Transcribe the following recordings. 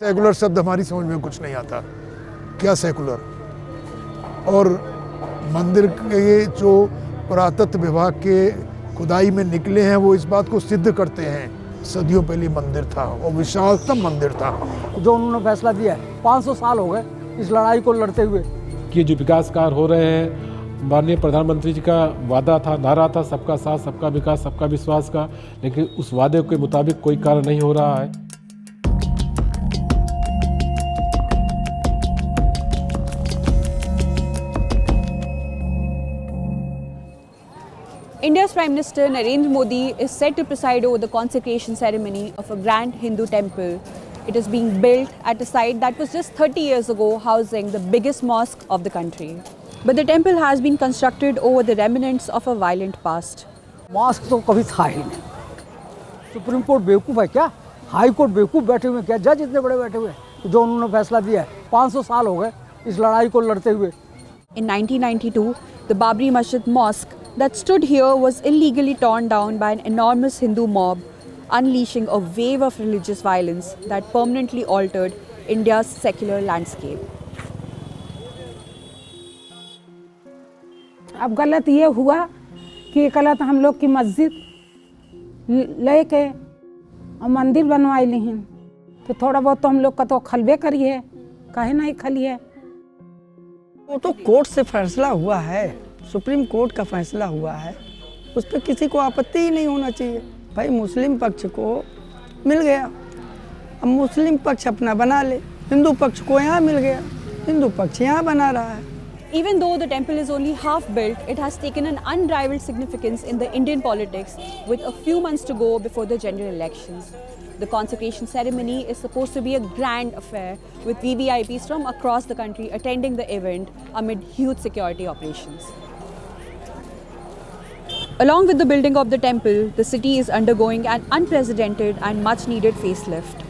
Secular शब्द हमारी समझ में कुछ नहीं आता। क्या सेकुलर? और मंदिर के जो पुरातत्व विभाग के खुदाई में निकले हैं वो इस बात को सिद्ध करते हैं। सदियों पहले मंदिर था और विशालतम मंदिर था। जो उन्होंने फैसला दिया है, 500 साल हो गए इस लड़ाई को लड़ते हुए। कि जो विकास कार्य हो रहे हैं, माननीय प्रधानमंत्री जी का वादा था, नारा था सबका साथ सबका विकास सबका विश्वास का, लेकिन उस वादे के मुताबिक कोई कार्य नहीं हो रहा है। India's Prime Minister Narendra Modi is set to preside over the consecration ceremony of a grand Hindu temple. It is being built at a site that was just 30 years ago housing the biggest mosque of the country. But the temple has been constructed over the remnants of a violent past. Mosque तो कभी था ही नहीं। Supreme court बेवकूफ़ है क्या? High court बेवकूफ़ बैठे हुए क्या? जज इतने बड़े बैठे हुए जो उन्होंने फैसला दिया है, 500 साल हो गए इस लड़ाई को लड़ते हुए। In 1992, the Babri Masjid Mosque that stood here was illegally torn down by an enormous Hindu mob, unleashing a wave of religious violence that permanently altered India's secular landscape. अब गलत ये हुआ कि गलत हम लोग की मस्जिद लेके और मंदिर बनवाई ली हैं, तो थोड़ा बहुत तो हम लोग का तो खलबे करिए, काहे नहीं खलिए। वो तो कोर्ट से फैसला हुआ है, सुप्रीम कोर्ट का फैसला हुआ है, उस पर किसी को आपत्ति ही नहीं होना चाहिए। भाई मुस्लिम पक्ष को मिल गया, अब मुस्लिम पक्ष अपना बना ले, हिंदू पक्ष को यहाँ मिल गया, हिंदू पक्ष यहाँ बना रहा है। Even though the temple is only half built, it has taken an unrivaled significance in the Indian politics with a few months to go before the general elections. The consecration ceremony is supposed to be a grand affair with VVIPs from across the country attending the event amid huge security operations. Along with the building of the temple, the city is undergoing an unprecedented and much needed facelift.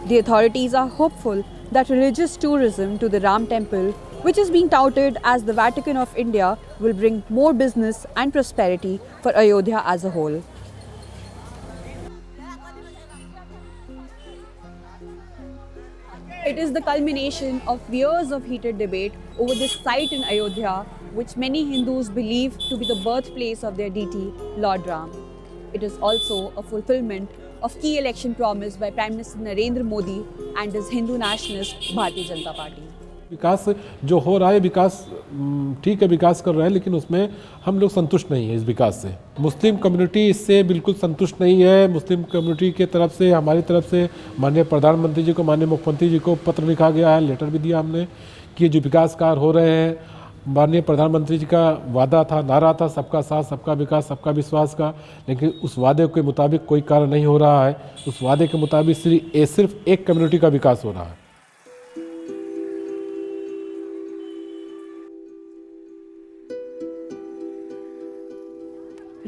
The authorities are hopeful that religious tourism to the Ram Temple, which is being touted as the Vatican of India, will bring more business and prosperity for Ayodhya as a whole. It is the culmination of years of heated debate over this site in Ayodhya, which many Hindus believe to be the birthplace of their deity, Lord Ram. It is also a fulfillment of key election promise by Prime Minister Narendra Modi and his Hindu nationalist Bharatiya Janata Party. विकास जो हो रहा है, विकास ठीक है, विकास कर रहा है, लेकिन उसमें हम लोग संतुष्ट नहीं है इस विकास से। मुस्लिम कम्युनिटी इससे बिल्कुल संतुष्ट नहीं है। मुस्लिम कम्युनिटी के तरफ से, हमारी तरफ से माननीय प्रधानमंत्री जी को, माननीय मुख्यमंत्री जी को पत्र लिखा गया है, लेटर भी दिया हमने कि जो विकास कार्य हो रहे हैं, माननीय प्रधानमंत्री जी का वादा था, नारा था सबका साथ सबका विकास सबका विश्वास का, लेकिन उस वादे के मुताबिक कोई कार्य नहीं हो रहा है। उस वादे के मुताबिक सिर्फ एक कम्युनिटी का विकास हो रहा है।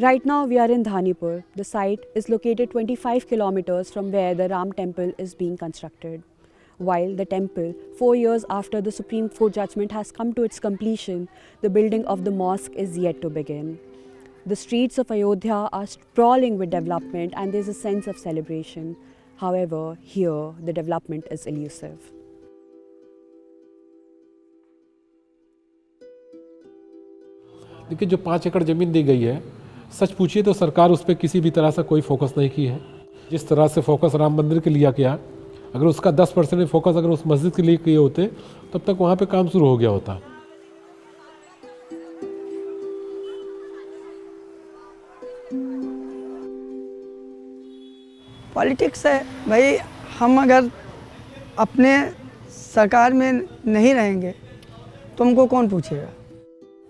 Right now we are in Dhanipur. The site is located 25 kilometers from where the Ram temple is being constructed. While the temple, 4 years after the Supreme Court judgment has come to its completion, the building of the mosque is yet to begin. The streets of Ayodhya are sprawling with development and there's a sense of celebration. However, here the development is elusive. देखिए, जो 5 एकड़ ज़मीन दी गई है, सच पूछिए तो सरकार उस पर किसी भी तरह से कोई फोकस नहीं की है। जिस तरह से फोकस राम मंदिर के लिया गया, अगर उसका 10% फोकस अगर उस मस्जिद के लिए किए होते, तब तक वहाँ पे काम शुरू हो गया होता। पॉलिटिक्स है भाई, हम अगर अपने सरकार में नहीं रहेंगे तो हमको कौन पूछेगा।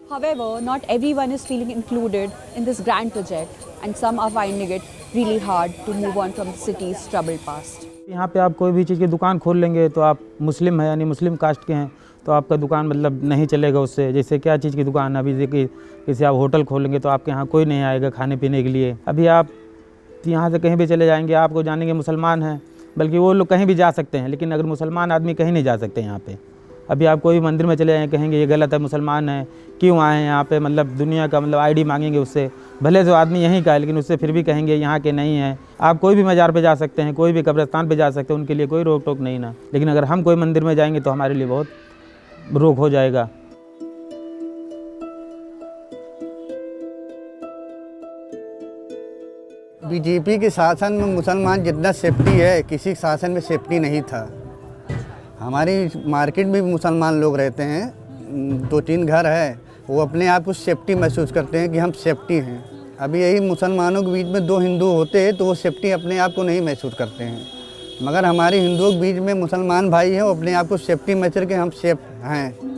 However, not everyone is feeling included in this grand project and some are finding it really hard to move on from the city's troubled past. यहाँ पे आप कोई भी चीज़ की दुकान खोल लेंगे तो आप मुस्लिम हैं, यानी मुस्लिम कास्ट के हैं, तो आपका दुकान मतलब नहीं चलेगा उससे। जैसे क्या चीज़ की दुकान, अभी देखिए जैसे आप होटल खोलेंगे तो आपके यहाँ कोई नहीं आएगा खाने पीने के लिए। अभी आप यहाँ से कहीं भी चले जाएंगे, आपको जानेंगे मुसलमान हैं, बल्कि वो लोग कहीं भी जा सकते हैं, लेकिन अगर मुसलमान आदमी कहीं नहीं जा सकते यहाँ पे। अभी आप कोई भी मंदिर में चले जाएँ, कहेंगे ये गलत है, मुसलमान है, क्यों आए हैं यहाँ पे, मतलब दुनिया का मतलब आईडी मांगेंगे उससे। भले तो आदमी यहीं का है, लेकिन उससे फिर भी कहेंगे यहाँ के नहीं हैं। आप कोई भी मज़ार पे जा सकते हैं, कोई भी कब्रिस्तान पे जा सकते हैं, उनके लिए कोई रोक टोक नहीं ना। लेकिन अगर हम कोई मंदिर में जाएंगे तो हमारे लिए बहुत रोक हो जाएगा। बीजेपी के शासन में मुसलमान जितना सेफ्टी है, किसी शासन में सेफ्टी नहीं था। हमारी मार्केट में भी मुसलमान लोग रहते हैं, 2-3 घर है, वो अपने आप को सेफ्टी महसूस करते हैं कि हम सेफ्टी हैं। अभी यही मुसलमानों के बीच में 2 हिंदू होते हैं तो वो सेफ्टी अपने आप को नहीं महसूस करते हैं, मगर हमारे हिंदुओं के बीच में मुसलमान भाई हैं, वो अपने आप को सेफ्टी महसूस करके हम सेफ हैं।